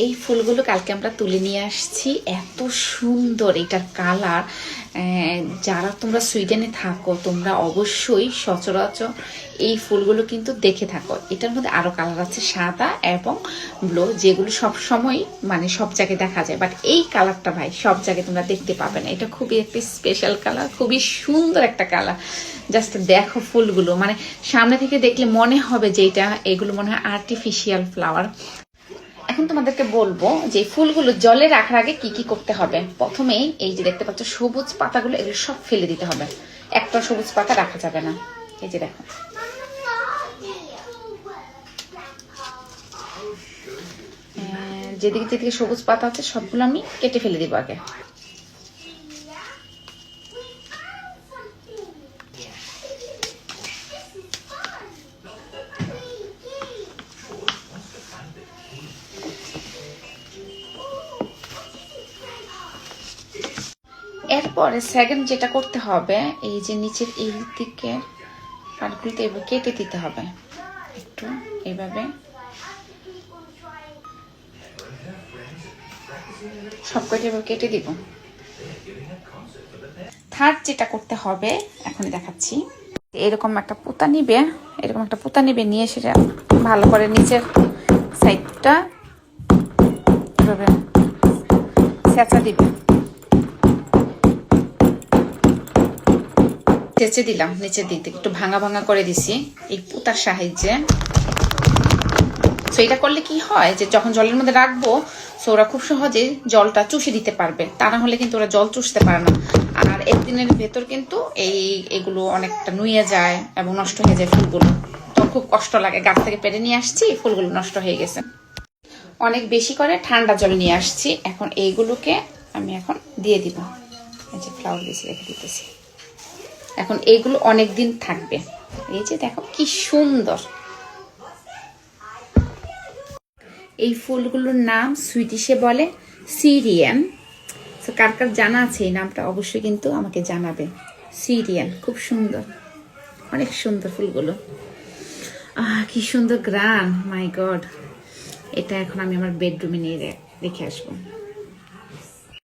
এই ফুলগুলো কালকে আমরা তুলে নিয়ে আসছি। এত সুন্দর এটার কালার। যারা তোমরা সুইডেনে থাকো তোমরা অবশ্যই সচরাচর এই ফুলগুলো কিন্তু দেখে থাকো। এটার মধ্যে আরো কালার আছে, সাদা এবং ব্লু, যেগুলো সব সময় মানে সব জায়গায় দেখা যায়, বাট এই কালারটা ভাই সব জায়গায় তোমরা দেখতে পাবে না। এটা খুবই একটা স্পেশাল কালার, খুবই সুন্দর একটা কালার। জাস্ট দেখো ফুলগুলো, মানে সামনে থেকে দেখলে মনে হবে যে এগুলো মনে হয় আর্টিফিশিয়াল ফ্লাওয়ার। এখন তোমাদেরকে বলবো যে ফুলগুলো জলে রাখার আগে কি কি করতে হবে। প্রথমেই এই যে দেখতে পাচ্ছ সবুজ পাতাগুলো, এগুলো সব ফেলে দিতে হবে। একটা সবুজ পাতা রাখা যাবে না। এই যে দেখো, যেদিকে যেদিকে সবুজ পাতা আছে সবগুলো আমি কেটে ফেলে দিব আগে। এরপরে সেকেন্ড যেটা করতে হবে, এই যে নিচের এই দিকে পাটগুলোতে এভাবে কেটে দিতে হবে, একটু এইভাবে সব কটা এভাবে কেটে দিব। থার্ড যেটা করতে হবে এখন দেখাচ্ছি। এরকম একটা পুঁতা নিবে, এরকম একটা পুঁতা নিবে, নিয়ে সেটা ভালো করে নিচের সাইডটা এভাবে ছেঁচা দিবে। চেঁচে দিলাম নিচের দিক থেকে, একটু ভাঙা ভাঙা করে দিছি এই পুঁতার সাহায্যে। তো এটা করলে কি হয় যে যখন জলের মধ্যে রাখবো তো ওরা খুব সহজে জলটা চুষে দিতে পারবে, তা না হলে কিন্তু ওরা জল চুষতে পারে না। আর একদিনের ভেতর কিন্তু এগুলো অনেকটা নুয়ে যায় এবং নষ্ট হয়ে যায় ফুলগুলো, তো খুব কষ্ট লাগে। গাছ থেকে পেরে নিয়ে আসছি, ফুলগুলো নষ্ট হয়ে গেছে। অনেক বেশি করে ঠান্ডা জল নিয়ে আসছি। এখন এইগুলোকে আমি এখন দিয়ে দিব। এই যে ফ্লাওয়ার বেশি রেখে দিতেছি। এখন এইগুলো অনেক দিন থাকবে। এই যে দেখো কি সুন্দর। এই ফুলগুলোর নাম সুইডিশে বলে সিরিয়ান। তো কার কার জানা আছে এই নামটা অবশ্যই কিন্তু আমাকে জানাবে। সিরিয়ান, খুব সুন্দর, অনেক সুন্দর ফুলগুলো। কি সুন্দর গ্রান, মাই গড। এটা এখন আমি আমার বেডরুমে নিয়ে রেখে আসবো।